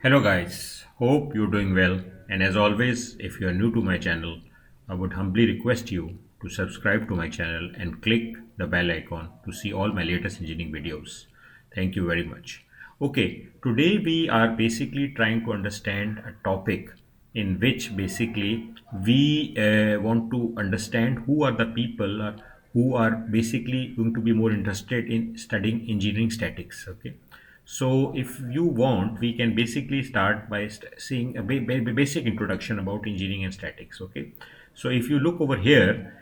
Hello guys, hope you're doing well. And as always, if you are new to my channel, I would humbly request you to subscribe to my channel and click the bell icon to see all my latest engineering videos. Thank you very much. Okay, today we are basically trying to understand a topic in which basically we want to understand who are the people who are basically going to be more interested in studying engineering statics. Okay, so if you want, we can basically start by seeing a basic introduction about engineering and statics. Okay, so if you look over here,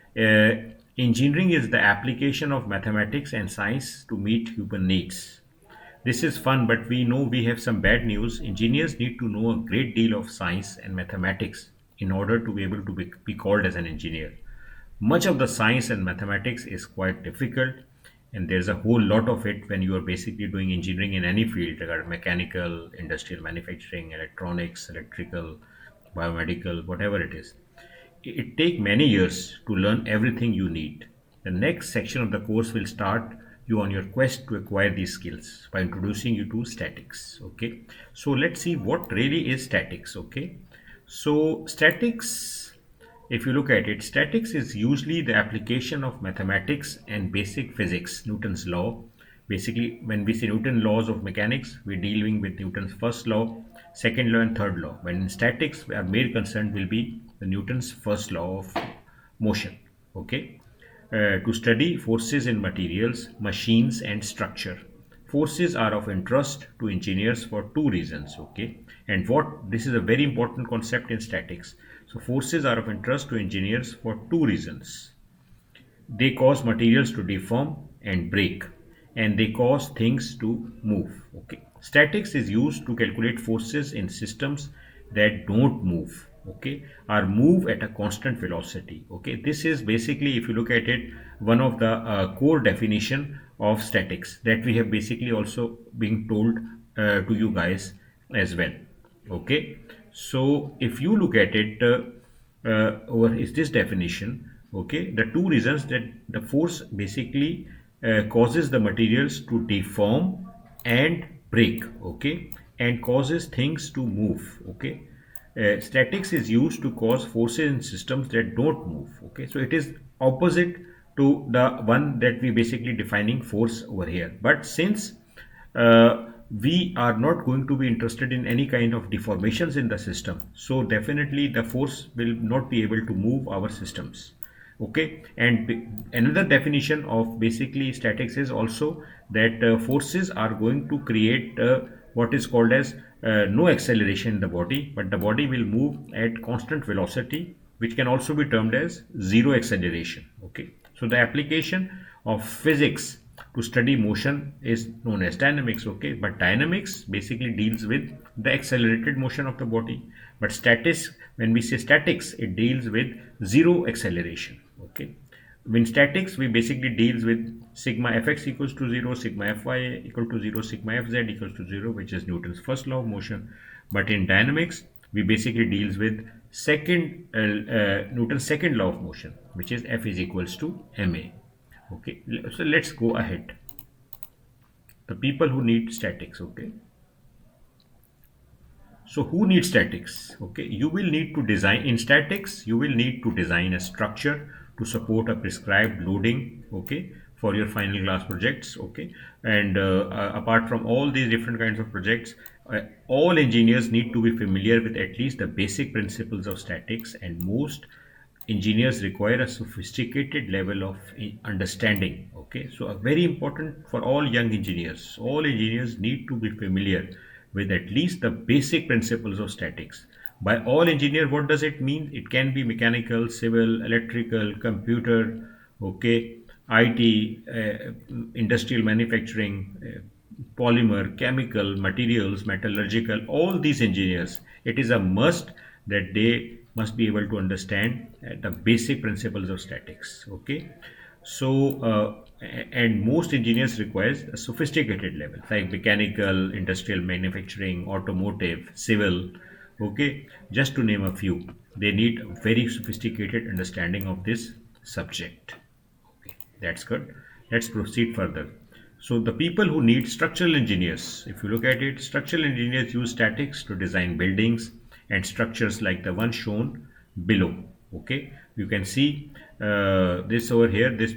engineering is the application of mathematics and science to meet human needs. This is fun, but we know we have some bad news. Engineers need to know a great deal of science and mathematics in order to be able to be called as an engineer. Much of the science and mathematics is quite difficult, and there's a whole lot of it when you are basically doing engineering in any field, regarding mechanical, industrial manufacturing, electronics, electrical, biomedical, whatever it is. It take many years to learn everything you need. The next section of the course will start you on your quest to acquire these skills by introducing you to statics. Okay, so let's see what really is statics. Okay, so statics, if you look at it, statics is usually the application of mathematics and basic physics, Newton's law. Basically, when we say Newton laws of mechanics, we're dealing with Newton's first law, second law, and third law. When in statics, our main concern will be the Newton's first law of motion. Okay, to study forces in materials, machines, and structure. Forces are of interest to engineers for two reasons. Okay, and what this is a very important concept in statics. So, forces are of interest to engineers for two reasons. They cause materials to deform and break, and they cause things to move. Okay. Statics is used to calculate forces in systems that don't move. Okay, or move at a constant velocity. Okay, this is basically, if you look at it, one of the core definition of statics that we have basically also been told to you guys as well. Okay, so if you look at it, over is this definition. Okay, the two reasons that the force basically causes the materials to deform and break. Okay, and causes things to move. Okay, statics is used to cause forces in systems that don't move. Okay, so it is opposite to the one that we basically defining force over here. But since we are not going to be interested in any kind of deformations in the system, so definitely the force will not be able to move our systems. Okay, and another definition of basically statics is also that forces are going to create what is called as no acceleration in the body, but the body will move at constant velocity, which can also be termed as zero acceleration. Okay, so the application of physics to study motion is known as dynamics. Okay, but dynamics basically deals with the accelerated motion of the body, but statics, when we say statics, it deals with zero acceleration. Okay, in statics we basically deals with sigma fx equals to 0, sigma fy equal to 0, sigma fz equals to 0, which is Newton's first law of motion. But in dynamics we basically deals with Newton's second law of motion, which is F is equals to ma. Okay, so let's go ahead. The people who need statics. Okay, so who needs statics? Okay, you will need to design in statics. You will need to design a structure to support a prescribed loading. Okay, for your final class projects. Okay, and apart from all these different kinds of projects, all engineers need to be familiar with at least the basic principles of statics, and most engineers require a sophisticated level of understanding. Okay, so a very important for all young engineers. All engineers need to be familiar with at least the basic principles of statics. By all engineer, what does it mean? It can be mechanical, civil, electrical, computer, okay, IT, industrial manufacturing, polymer, chemical, materials, metallurgical, all these engineers, it is a must that they must be able to understand the basic principles of statics. Okay, so and most engineers requires a sophisticated level like mechanical, industrial manufacturing, automotive, civil. Okay, just to name a few, they need a very sophisticated understanding of this subject. Okay, that's good. Let's proceed further. So the people who need structural engineers, if you look at it, structural engineers use statics to design buildings and structures like the one shown below. Okay, you can see this over here, this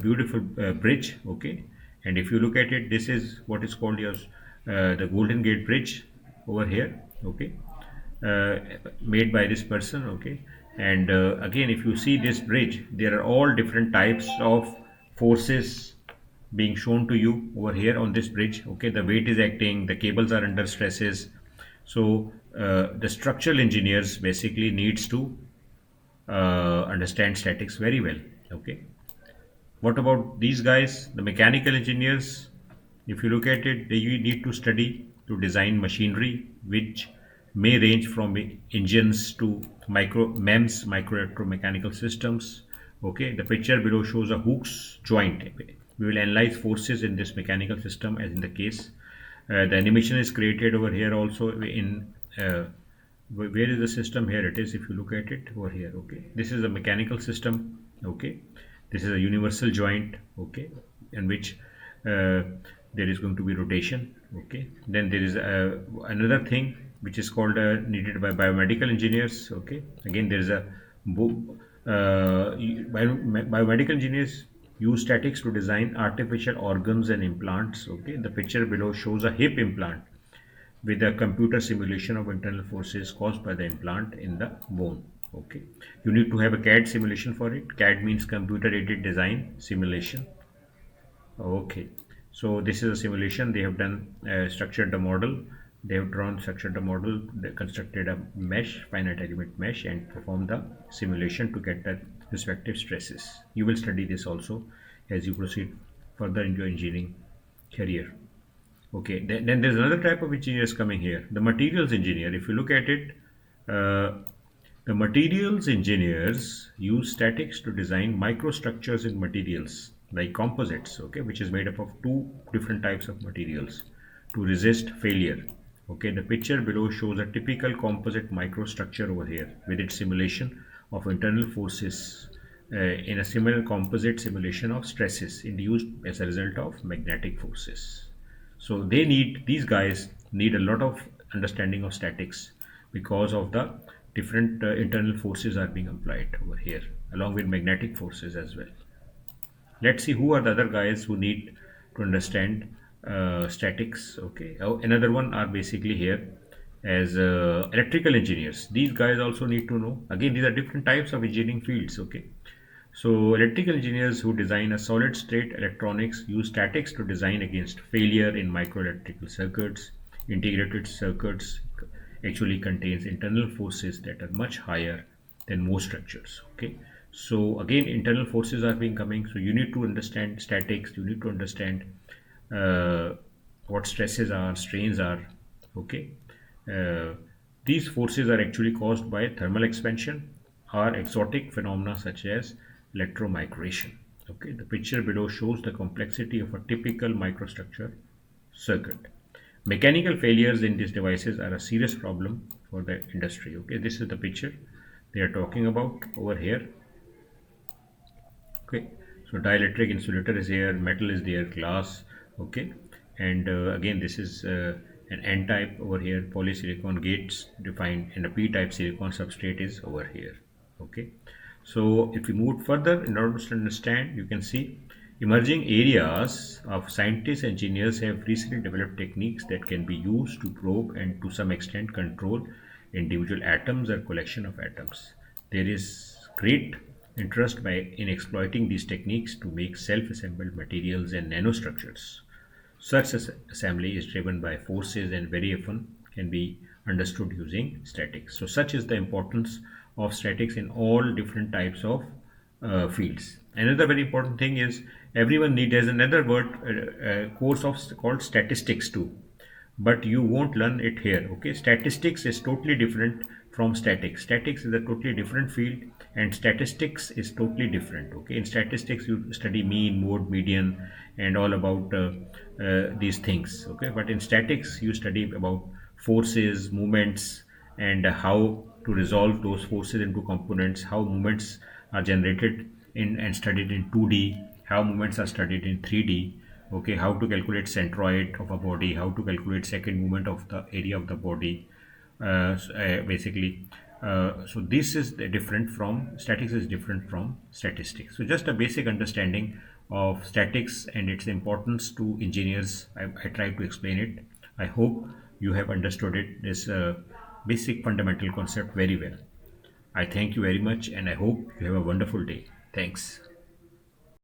beautiful bridge. Okay, and if you look at it, this is what is called your the Golden Gate Bridge over here. Okay, uh, made by this person. Okay, and again, if you see this bridge, there are all different types of forces being shown to you over here on this bridge. Okay, the weight is acting, the cables are under stresses. So the structural engineers basically needs to understand statics very well. Okay, what about these guys, the mechanical engineers? If you look at it, they need to study to design machinery which may range from engines to micro MEMS, micro electromechanical systems. Okay, the picture below shows a Hooke's joint. We will analyze forces in this mechanical system as in the case. The animation is created over here also in where is the system? Here it is. If you look at it over here, okay, this is a mechanical system. Okay, this is a universal joint. Okay, in which there is going to be rotation. Okay, then there is another thing which is called needed by biomedical engineers. Okay, again there is a biomedical engineers use statics to design artificial organs and implants. Okay, the picture below shows a hip implant with a computer simulation of internal forces caused by the implant in the bone. Okay, you need to have a CAD simulation for it. CAD means computer aided design simulation. Okay, so this is a simulation. They have done structured the model. They have drawn structured the model. They constructed a mesh, finite element mesh, and performed the simulation to get the respective stresses. You will study this also as you proceed further in your engineering career. Okay, then there's another type of engineers coming here, the materials engineer. If you look at it, uh, the materials engineers use statics to design microstructures in materials like composites, okay, which is made up of two different types of materials to resist failure. Okay, the picture below shows a typical composite microstructure over here with its simulation of internal forces in a similar composite simulation of stresses induced as a result of magnetic forces. So these guys need a lot of understanding of statics because of the different internal forces are being applied over here along with magnetic forces as well. Let's see who are the other guys who need to understand statics. Okay, another one are basically here as electrical engineers. These guys also need to know. Again, these are different types of engineering fields. Okay, so electrical engineers who design a solid state electronics use statics to design against failure in microelectrical circuits. Integrated circuits actually contains internal forces that are much higher than most structures. Okay, so again internal forces are being coming. So you need to understand statics. You need to understand uh, what stresses are, strains are. Okay, uh, these forces are actually caused by thermal expansion or exotic phenomena such as electromigration. Okay, the picture below shows the complexity of a typical microstructure circuit. Mechanical failures in these devices are a serious problem for the industry. Okay, this is the picture they are talking about over here. Okay, so dielectric insulator is here, metal is there, glass. Okay, and again this is an n type over here, polysilicon gates defined, and a p type silicon substrate is over here. Okay, so if we move further in order to understand, you can see emerging areas of scientists engineers have recently developed techniques that can be used to probe and to some extent control individual atoms or collection of atoms. There is great interest in exploiting these techniques to make self-assembled materials and nanostructures. Such assembly is driven by forces and very often can be understood using statics. So, such is the importance of statics in all different types of fields. Another very important thing is everyone needs, there's another word course of called statistics too, but you won't learn it here. Okay, statistics is totally different from statics. Statics is a totally different field and statistics is totally different. Okay, in statistics you study mean, mode, median, and all about these things. Okay, but in statics you study about forces, movements, and how to resolve those forces into components, how movements are generated in and studied in 2D, how movements are studied in 3D. Okay, how to calculate centroid of a body, how to calculate second movement of the area of the body, basically. So this is different from statics, is different from statistics. So just a basic understanding of statics and its importance to engineers. I tried to explain it. I hope you have understood it, this basic fundamental concept very well. I thank you very much and I hope you have a wonderful day. Thanks.